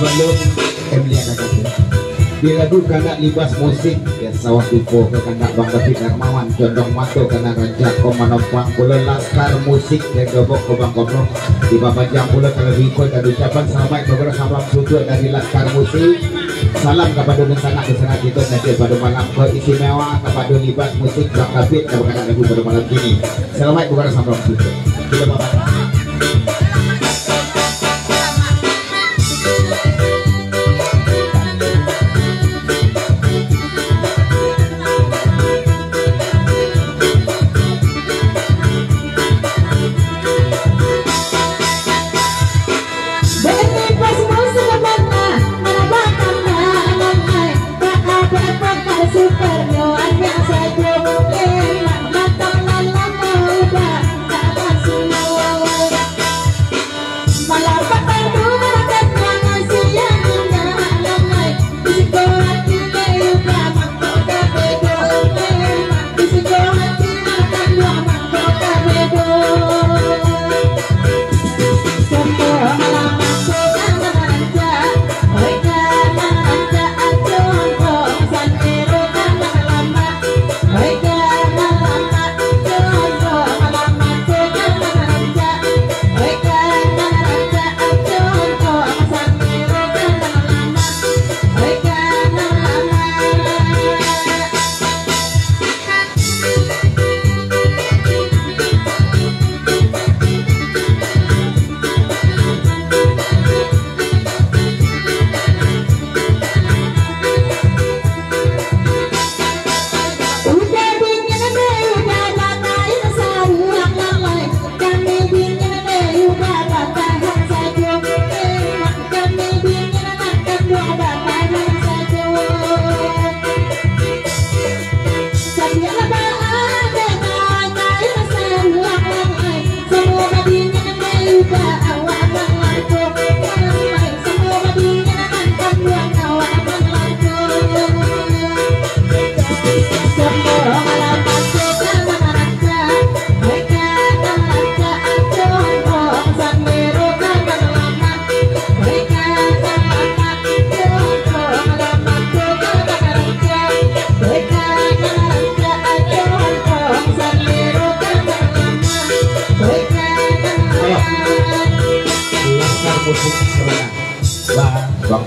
Sebelum Emilia kata dilagu kanak libas musik ya sawah tupo ke kanak Bang David Darmawan condong mato kanak rancak komanopang pula laskar musik dan gobok ke Bang Koblok di bapak jam pula kalau ikut dan ucapan selamat kepada salam sudut dari laskar musik. Salam kepada rencana kesana kita nanti pada malam istimewa kepada libas musik Bang David dan kanak lagu pada malam ini. Selamat kepada salam sudut. Kita bapak.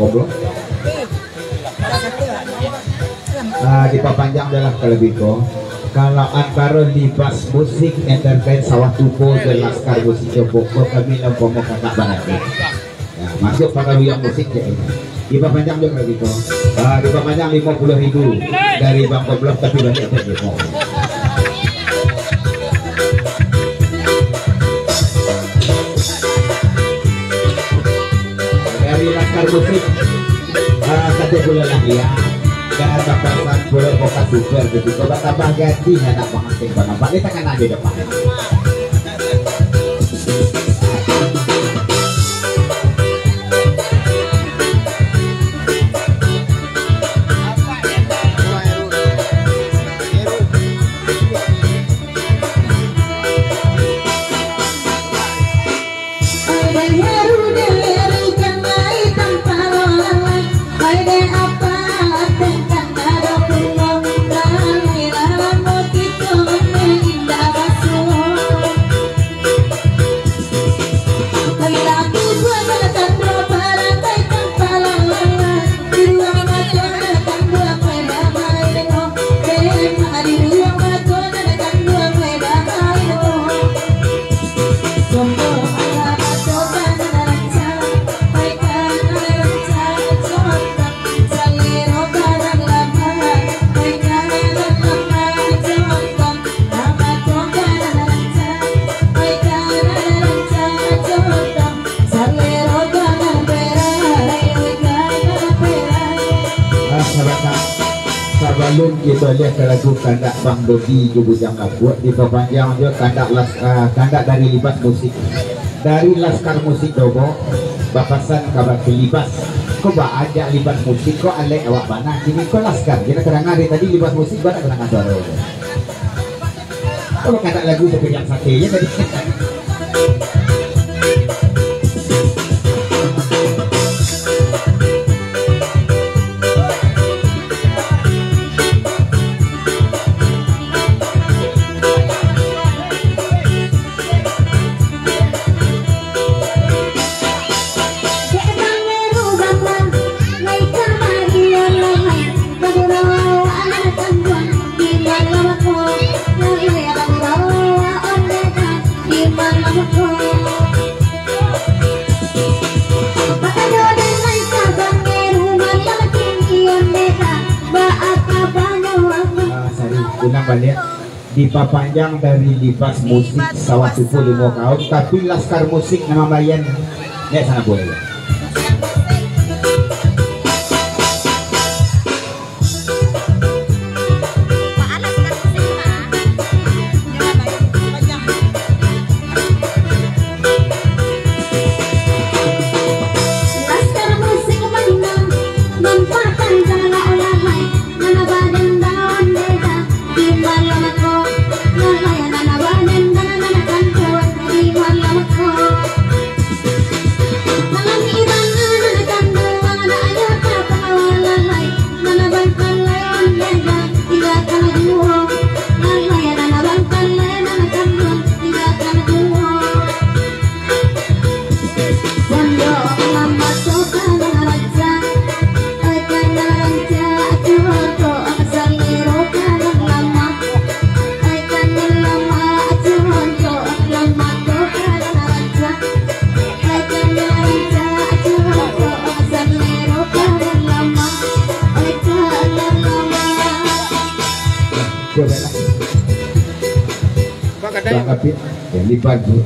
Koblo. Diperpanjang adalah kelebiko. Kalau antara libas musik entertain sawah tupo dan laskar musik Joko kami lempomo kakak banget. Ya, masuk pada yang musik ya ini. Diperpanjang juga kelebiko. Diperpanjang 50.000 dari Bang Koblo tapi banyak Joko. Dari laskar musik satu bulan lagi ya. Dan bakalan boleh buka super gitu. Coba tambah ganti anak pengantin nampak kita kan ada depan. Sebelum kita lihat ke lagu kandak Bang Dodi Jubujang Labuat diperpanjang juga kandak dari libas musik dari laskar musik Dobo bapasan kabar libas kok aja libas musik kok alek awak panah kini kok laskar kita kerang hari tadi libas musik banyak kerang suara kalau kandak lagu seperti yang sakitnya tadi. Balik diperpanjang dari libas musik sawah tupo 5 tahun tapi laskar musik nama bayan ya sana boleh ya.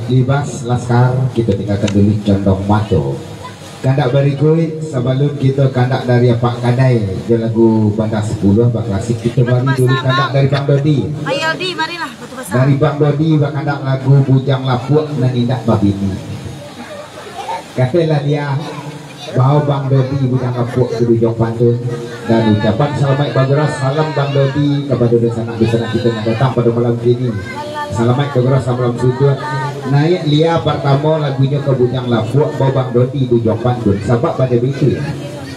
Libas laskar kita tinggalkan dulu condong mato kandak berikut sebelum kita kandak dari Pak Kadai dia lagu Bandar 10 Pak Klasik kita bagi dulu kandak dari Bang Dodi. Ayo Di marilah dari Bang Dodi bak kandak lagu Bujang Lapuak dan Indah Babini katalah dia bahwa Bang Dodi Bujang Lapuak di Jong Pantun dan ucapan selamat bageras salam Bang Dodi kepada sana di sana kita yang datang pada malam ini. Selamat bageras salam sujud naik lia pertama lagunya ke Bujang Lapuak bawa Bang Dodi Bujang Pantun sabak pada itu ya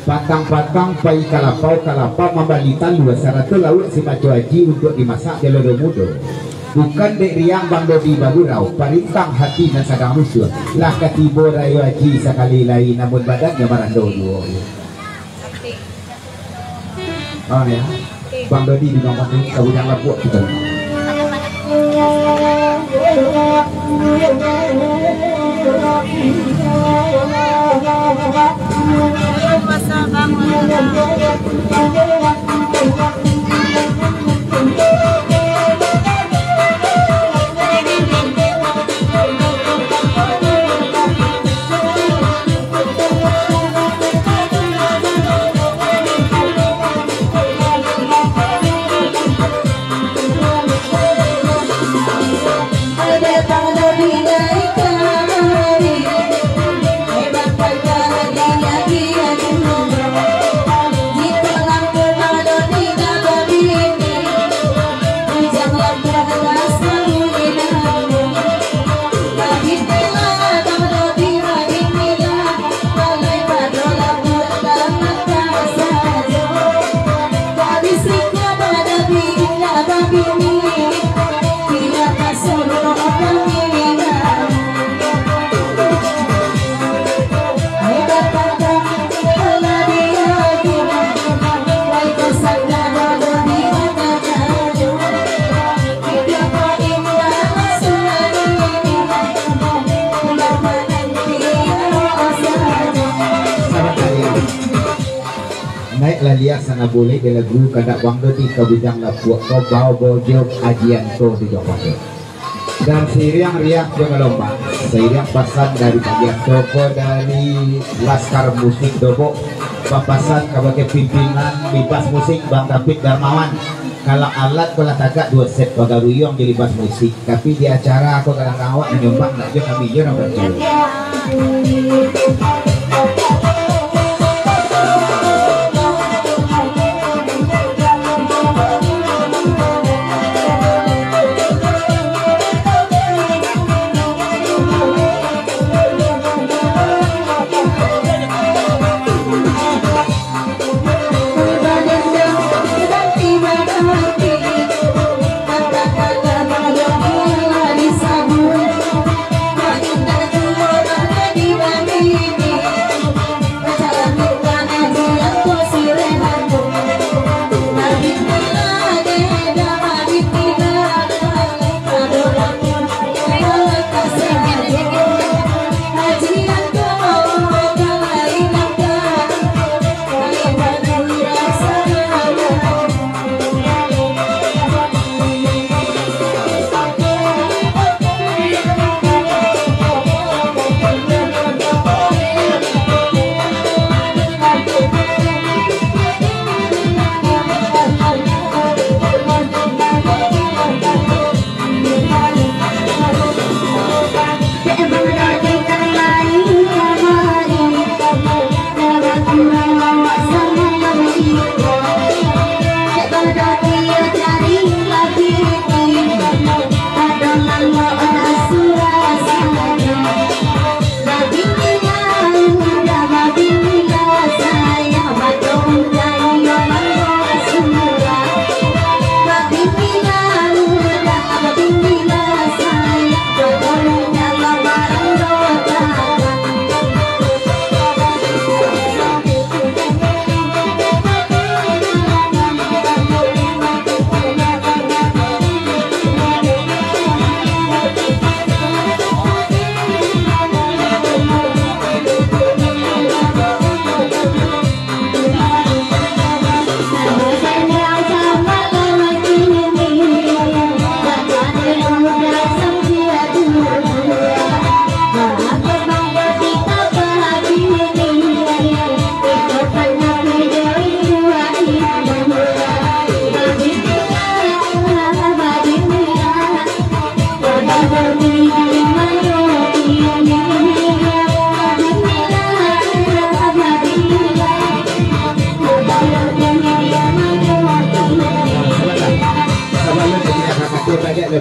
patang-patang pai kalapau membalitan 200 laut si macu haji untuk dimasak di lodo mudo bukan dek riang Bang Dodi Bagurau parintang hati dan sadang musuh lah ketibo rayu haji sekali lain namun badannya marando dua Oh ya, Bang Dodi di nomor ini Kabujang Lapuk kita. Naiklah lihat sana boleh dia lagu kadak Bang Dodi Kabujang Lapuk kau bau bojo ajian to di Jokowi dan siriang riak juga lomba siriang pasan dari ajian toko dari Laskar Musik Dobok papasan sebagai pimpinan Libas Musik Bang David Darmawan. Kalau alat kalau tagak 2 set pagaruyong di Libas Musik, tapi di acara aku kadang awak menyumbang nak je kami je nak berjuang.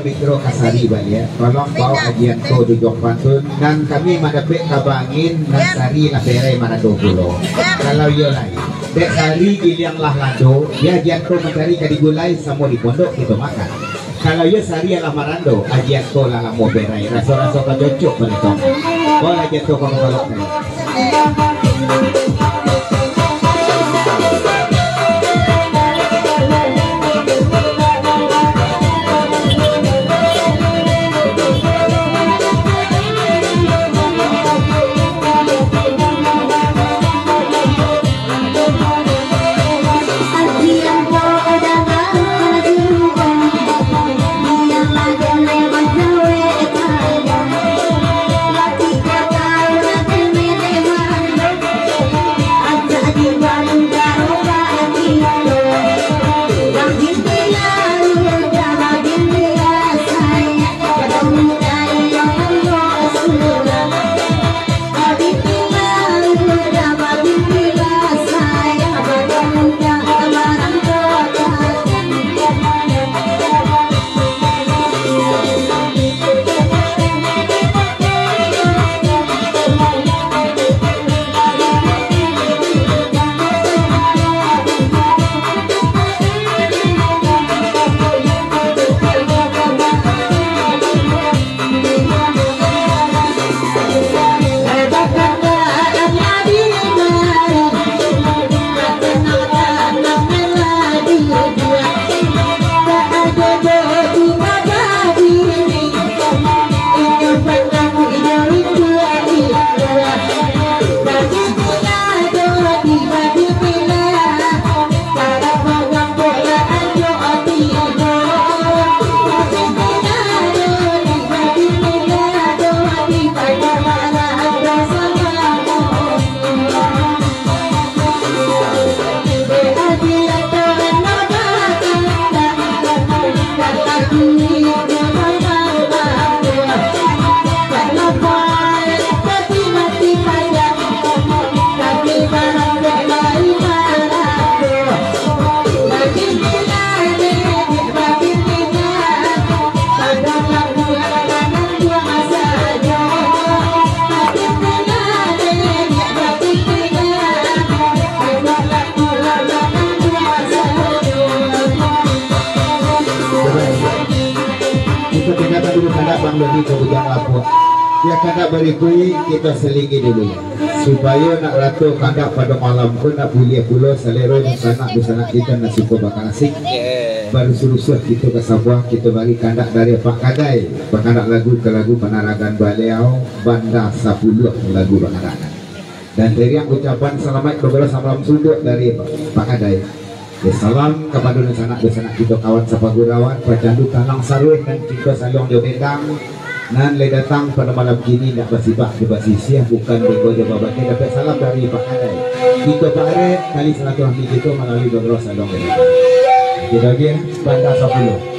Mikro Kasari balik ya, tolong bawa ajian to duduk pantun dan kami madapet kabangin dan sari na perai mana 20 kalau yo lain dek sari giliang lah lado ya ajian to mencari kadi gulai sama di pondok itu makan kalau yo sari ala marando ajian to lah mau perai rasa-rasa kacocok bentuk boleh ajian to kalau Kita tinggalkan dulu kandak bang lebih ke bujang lapor. Ya kandak berikui kita selingi dulu ya. Supaya nak ratu kandak pada malam pun nak boleh pulau selero di sana kita nasi ko bakal asik. Baru suruh kita ke Sabah kita bagi kandak dari Pak Kadai. Pak kandak lagu ke lagu Penaragan Baleau Banda 10 lagu Penaragan. Dan dari yang ucapan selamat beberapa salam sudut dari Pak Kadai. Ya, salam kepada sanak kita kawan sapagurawan Pacandu Tanang Sarweh dan kita salong di Bedang. Nan le datang pada malam kini nak bersibak di basisia bukan bego jawab batin dapat salam dari Pak Kadai. Kita Pak Are kali silaturahmi kita melalui beberapa salong ini. Kita lagi Banda 10.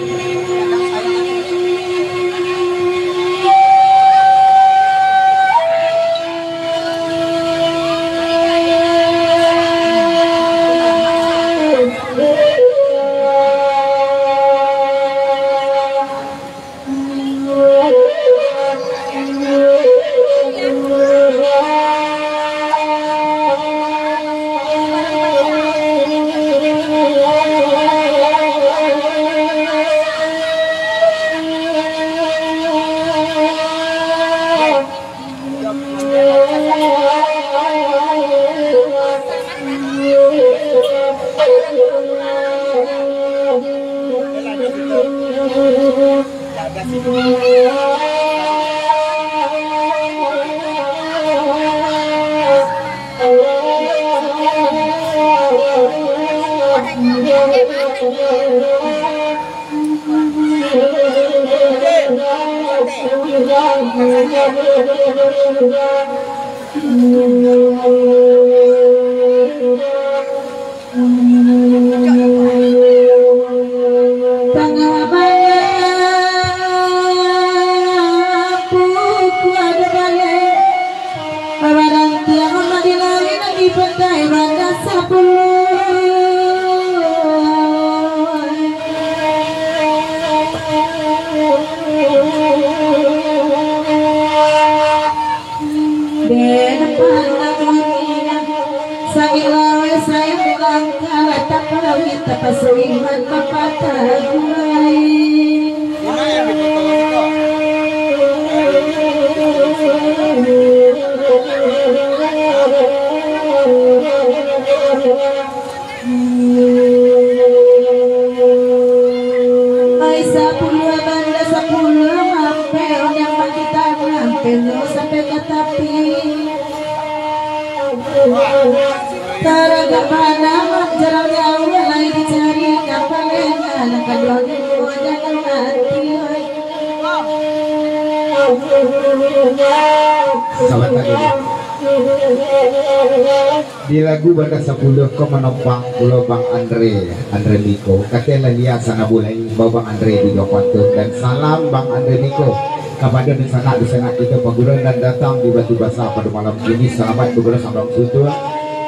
Di lagu Banda 10 ko menopang pulau Bang Andre Miko katanya lihat sana bulai Bang Andre di Jokwanto dan salam Bang Andre Miko kepada di sana kita paguran dan datang di Batu Basah pada malam ini selamat beberapa salam sutur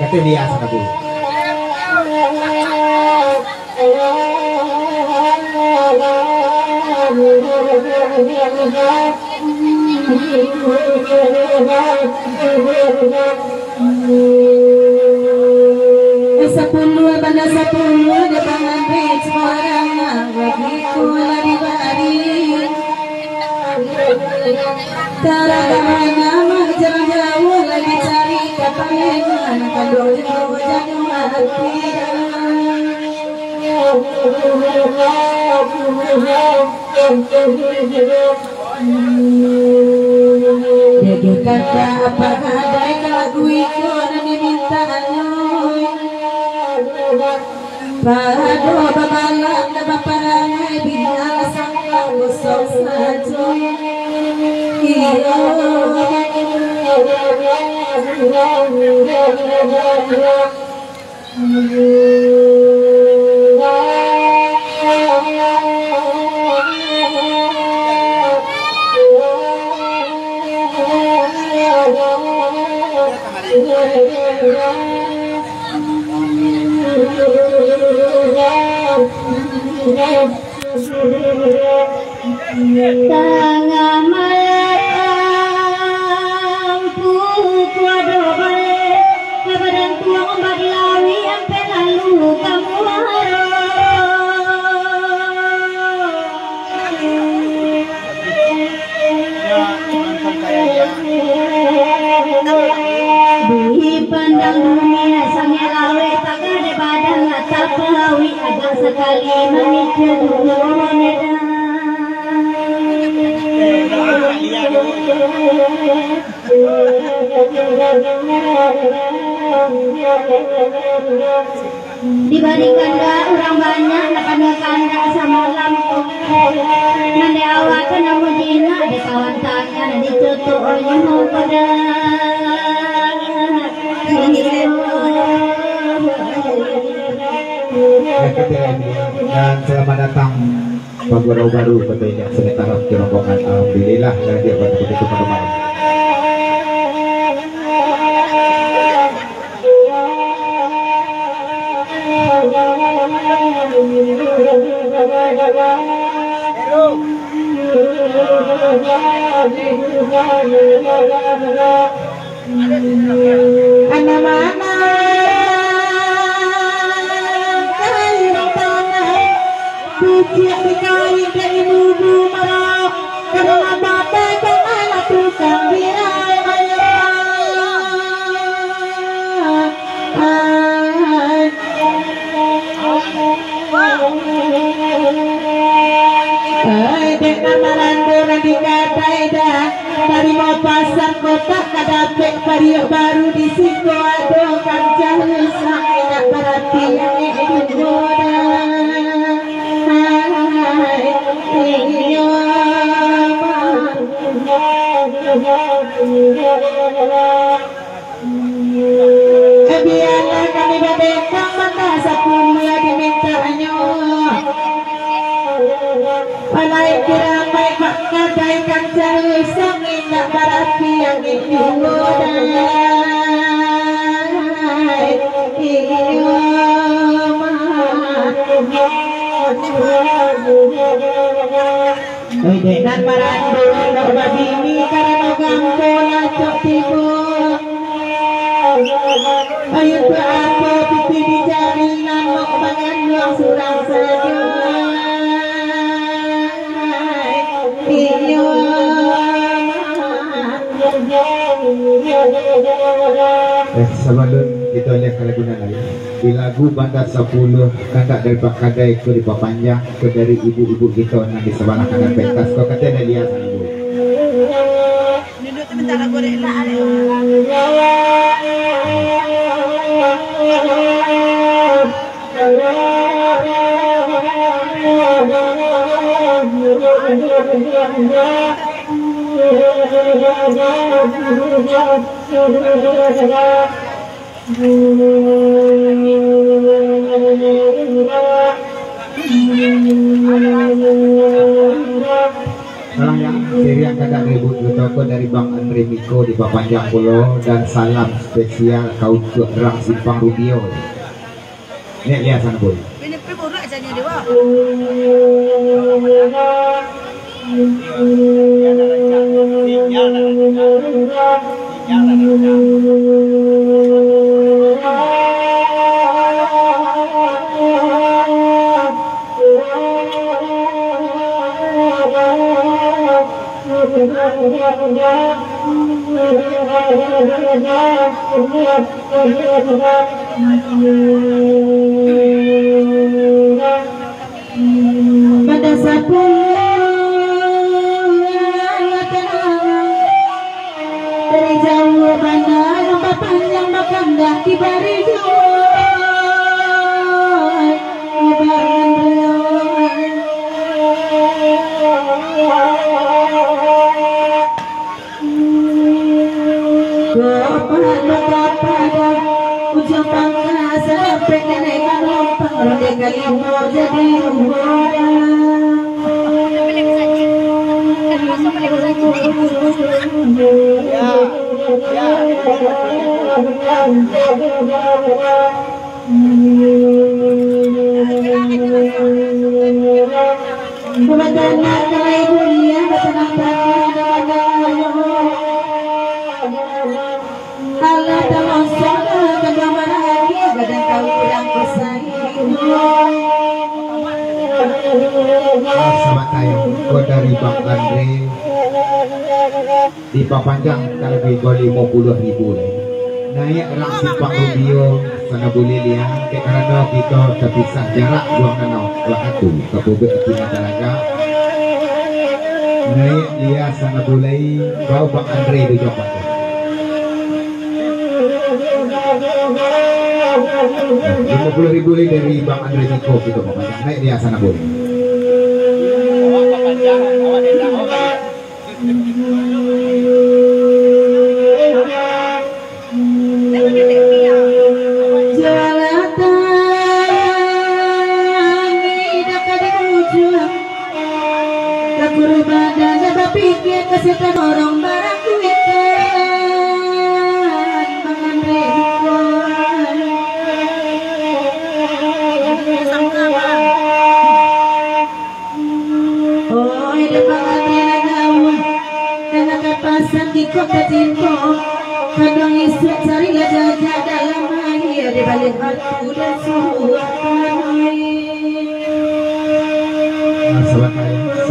katanya lihat sana bulai. Sepuluh Banda 10 di pengantin semarang bagiku lari Taragana mah jalan jauh lagi cari kapangan kadang jauh jadi mati. Jadi kata apa ada lagu itu dan diminta Pado babalak na baparangay bigla sang pangusok sajo iyo tengah malam puku ado balik badan tua ombak lawi ampe lalu kamu kali manusia dua medan. Dibanding kanda orang banyak dapat kanda sama lampung. Nanti awak kena mujina di kawan tanya nanti tutup oleh mau pada. Dan selamat datang pegurau baru betulnya sementara rombongan. Alhamdulillah dan dia betul-betul pada malam. Mana-mana kayu tanah Kuciak dikali dari bubu marah karena bapak dan anak tukang birai dengan marando nanti katai dah dari mau pasar kota kadapek pariuk baru di situ aduh kancah sang enak perhatian hidup goda biarlah kami badekang mata sapumia dimintanya palai kiramai mak kadai kancah sang enak perhatian hidup goda dan marando nak babini karena gampo lacok tibu ayo tu apa pipi dicari nanok bangan luang surang saja iyo sebelum kita lihat kelagunan lagi di lagu Bandar 10 kandak dari Pak Kadai ke di Pak Panjang ke dari ibu-ibu kita yang di sebelah kanan pentas kau kata ada lihat ibu duduk sebentar aku rela ada salam yang yang kadang ribut toko dari Bang Andre Miko di Pak Panjang Pulau dan salam spesial kau ke Rang Simpang Rubio. Nek lihat sana boy. ini perbudak saja dewa pada sapu dari jauh bandar lomba panjang makan dah di bari jauh ujung pangkas sampai nenek melompang roda kali mau jadi Sahabat saya, kau dari Bang Andre di Pak Panjang kalau di 50.000 naik Rang Simpang Rubio sana boleh lihat kerana kita terpisah jarak buang nano waktu kepubik tina talaga naik dia sana boleh bau Bang Andre di Jombang 50.000 dari Bang Andre Niko gitu Bapak naik dia sana boleh kesehatan orang barang kuikan Bang Andre oh ini Bang Andre nagawa dan kapasan di kota Timur kadang istri cari jajah dalam air di balik batu dan suhu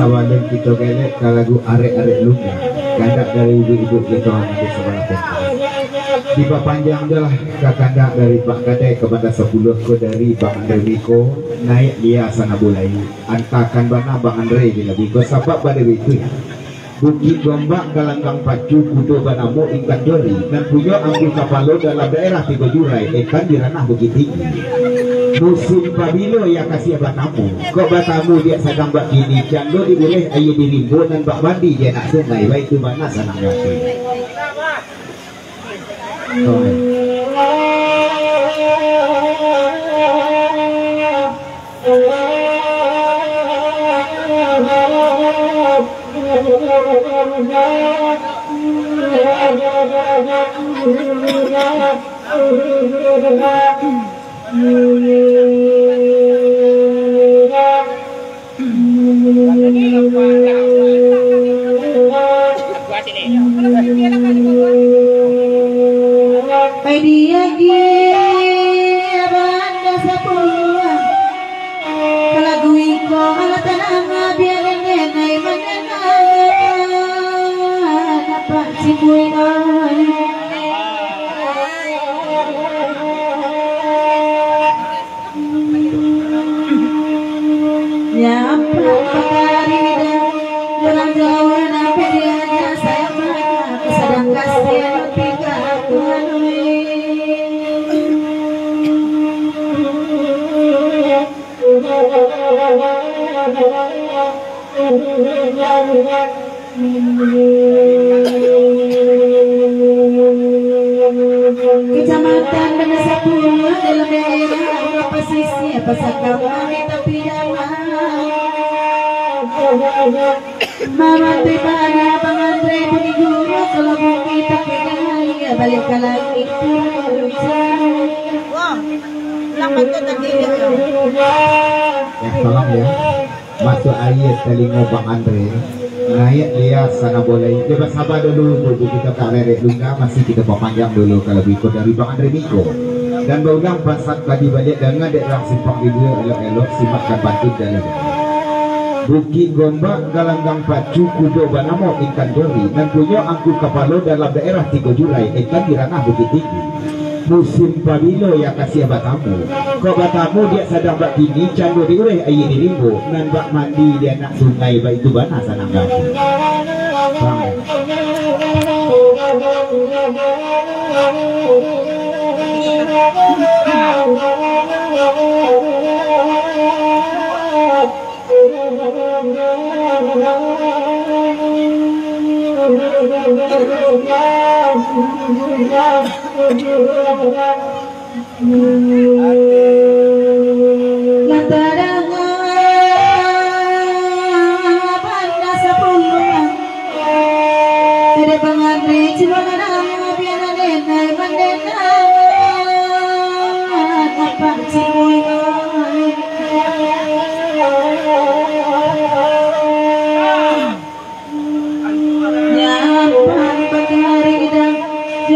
sawadan kita gelek ke lagu arek-arek luka kandak dari ibu-ibu kita nanti sebelah pentas tiba panjang adalah ke kandak dari Bang Gadai kepada 10 ko dari Bang Andre Niko naik dia sana boleh antakan bana Bang Andre bila biko sabab pada itu Bukit Gombak galanggang pacu kudo banamu ikan jori dan punya ambil kapalo dalam daerah tiga jurai ikan di ranah Bukit Tinggi musim pabilo ya kasih batamu kok batamu dia sedang bak kini cando diboleh ayo dirimbo dan bak mandi dia nak sungai baik itu mana sanang gati Kecamatan Benesapura dalam daerah pesisir Pasakawan tapi Mama pribadi Bang Andre Budi Guru kalau kita pegang balik ke lagi Wah, lambat tu tadi dia. tolong ya masuk ayat telingo Bang Andre naik dia sana boleh dia bersabar dulu buku kita karek lunga masih kita panjang dulu kalau ikut dari Bang Andre Niko dan berulang pasat tadi balik dengan daerah simpang dia elok-elok simakkan bantut dan Bukit Gombak galanggang pacu kudo banamo ikan dori dan punya angku kapalo dalam daerah tiga jurai ikan di ranah Bukit Tinggi musim pabilo ya kasih batamu kok batamu dia sedang bak kini cando diureh air di limbo dan bak mandi dia nak sungai baik itu bana sanang gati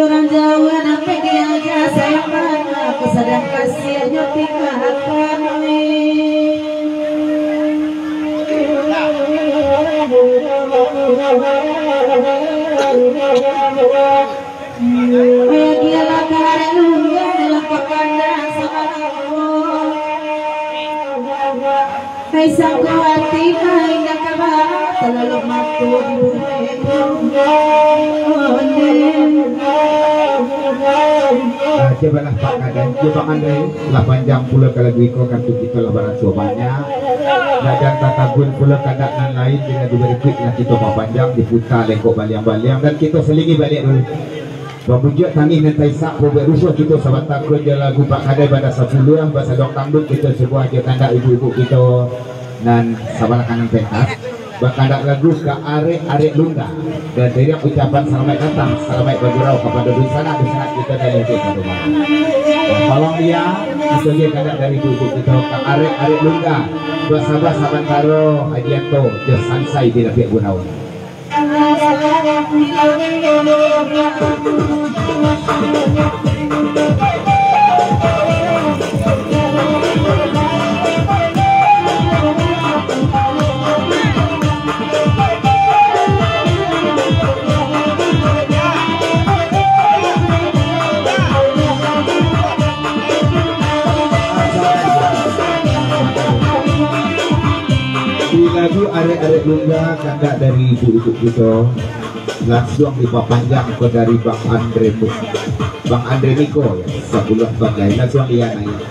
Orang Jawa sampai dia sayang mana kesadang kasihnya tinggalkan dia lah karena lu yang lakukan Ay sangko hati ay nakaba terlalu matur cobalah Pak Kadan, coba Andre 8 jam pula kalau duiko kan tu kita lebaran banyak. Dan tatagun pula keadaan lain dengan dua berikut yang kita panjang diputar lengkok baliang-baliang dan kita selingi balik dulu. Pemujud tangis dan taisak probek rusuh kita sebentar kerja lagu Pak Kadai pada 10 yang bahasa dong tangdut kita sebuah aja tanda ibu-ibu kita dan sabar kanan pentas berkandak lagu ke arek lungga dan dari ucapan selamat datang selamat bergurau kepada di sana kita dari kita rumah. Tolong dia kita lihat kandak dari ibu-ibu kita ke arek lungga bersabar saban karo Adianto just sansai di lebih gunawan. Lagu arek-arek lungga kandak dari ibu-ibu kita langsung dipanjang ke dari Bang Andre Niko ya sebulan bagai langsung dia naik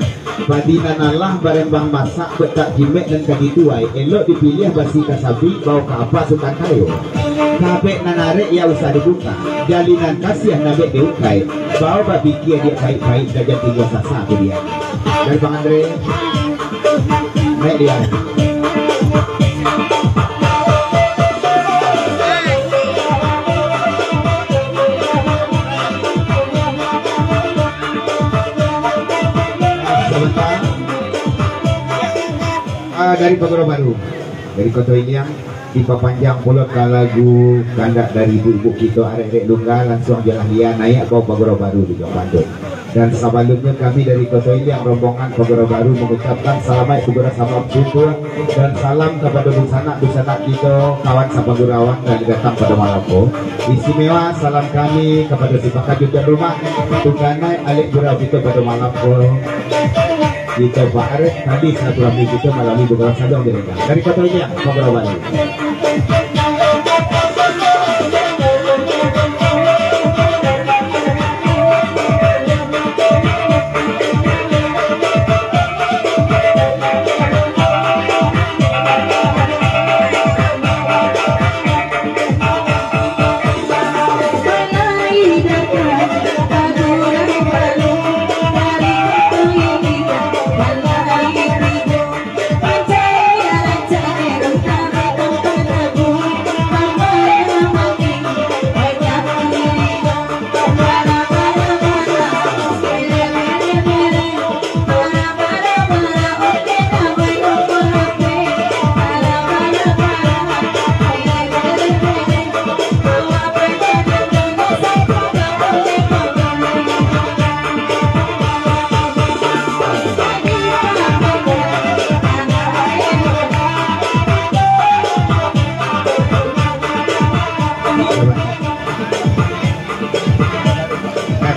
badinanalah bareng bang masak betak jimek dan kaki tuai elok dipilih basi kasabi bau ke apa sukan kayo kabek nanarek ya usah dibuka jalinan kasihan nabek diukai bau babi kia dia baik-baik gajah tiga sasa dia dari Bang Andre naik dia. Dari Pagoro Baru dari Kota Iliang dipapanjang pula ke lagu kandak dari ibu-ibu kita arek-arek lungga langsung jalan dia naik ke Pagoro Baru di Bandung dan sebelumnya kami dari Kota Iliang rombongan Pagoro Baru mengucapkan selamat kepada sahabat syukur dan salam kepada busana kita kawan Sapagurawan dan datang pada malamku istimewa salam kami kepada si Pakajut dan rumah tungganai alik gurau kita pada malamku kita Pak Arif tadi silaturahmi kita melalui beberapa sadang dari Kota Iliang Pagoro Baru.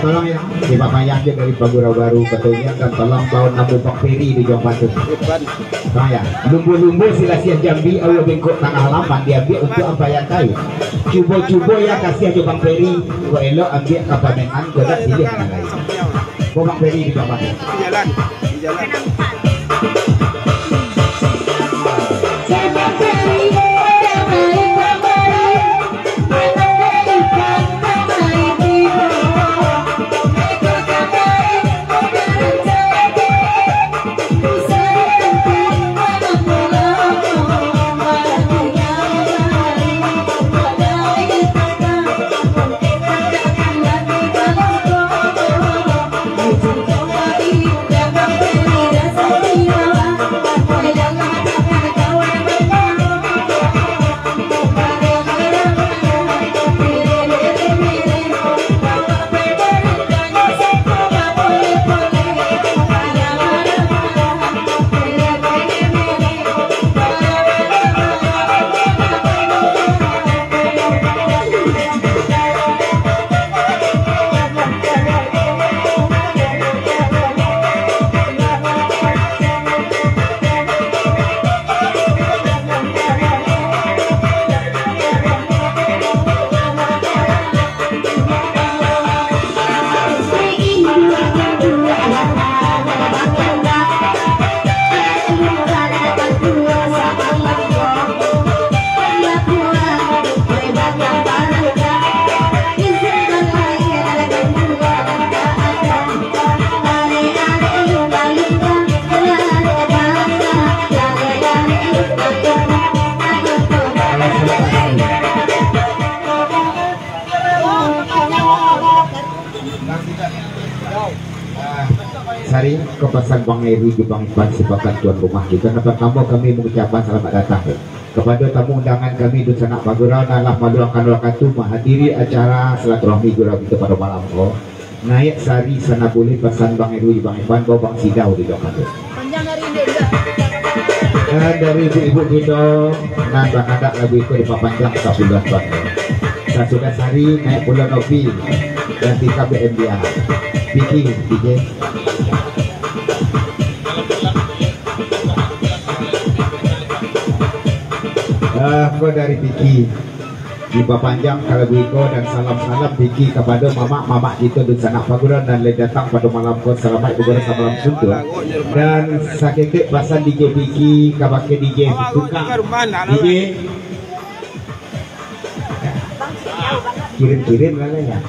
Tolong ya, di Bapak Yanjek dari Pagura Baru katanya dan tolong tahun Nabu Pak Peri di Jong Patut. Saya, lumbu-lumbu silasian Jambi, Allah bengkok tengah lapan diambil untuk apa yang kayu. Cubo-cubo ya kasih aja Bang Peri, gua elok ambil kapamenan, gua tak silih yang lain. Bang Peri di Jong Patut. Di jalan. Terima kasih. kepasan Bang Eri di Bang Ipan sebagai tuan rumah kita. Yang pertama kami mengucapkan selamat datang kepada tamu undangan kami di Sanak Bagurau dalam maluakan waktu menghadiri acara silaturahmi gurau kita pada malam ko. Naik sari sana boleh pasan Bang Eri di Bang Ipan bawa Bang Sidau di doa tu. Panjang hari ini enggak. Dan dari ibu-ibu kita dan Bang Adak lagu itu di panjang 10 tahun. Saya sudah sari naik bulan Novi dan 3 BMDA. Vicky DJ. Aku dari Vicky di Panjang kalau Wiko dan salam-salam Vicky kepada mama kita di Sanak Paguran dan datang pada malam ko selamat beberapa malam suntuk dan sakit pasan DJ Vicky kabake DJ tukang DJ kirim-kirim lah ya.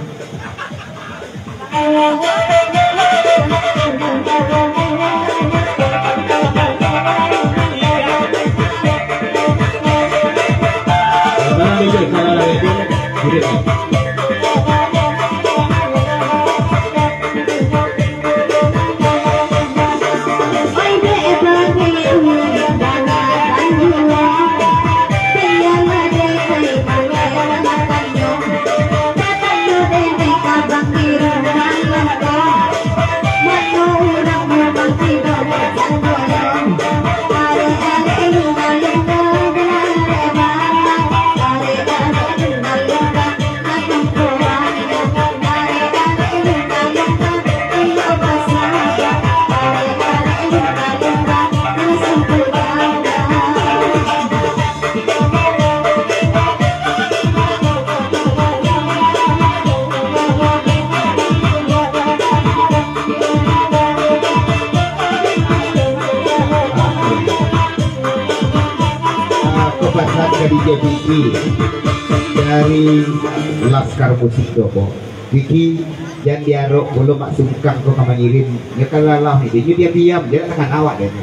DJ Vicky dari Laskar Musik Dopo. Vicky yang diarok belum mak sungkang kau kamu ngirim ya kalau lah ini dia diam dia tangan awak deh.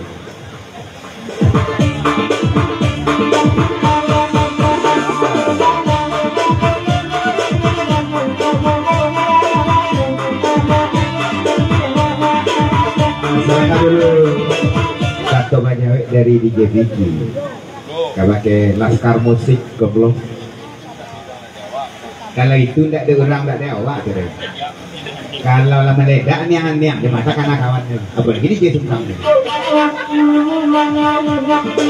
Silakan dulu satu banyak dari DJ Vicky. Pakai Laskar Musik goblok. Kalau itu tidak ada orang, tidak ada awak tu. Kalau lama ledak ni dia mata kanak kawannya. Apa begini dia sungkang ni. Dalam hati, lapar rindu, tak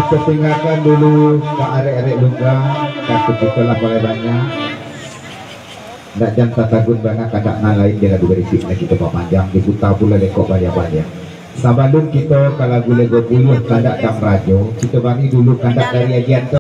kita tinggalkan dulu ke arek-arek luka, kartu kita lah boleh banyak. Nggak jangan takut banget kadang lain dia lagu berisik lagi kita panjang diputar pula lekok banyak-banyak. Sebelum kita kalau lagu 20 kandak dan rajo, kita bagi dulu kandak dari ajian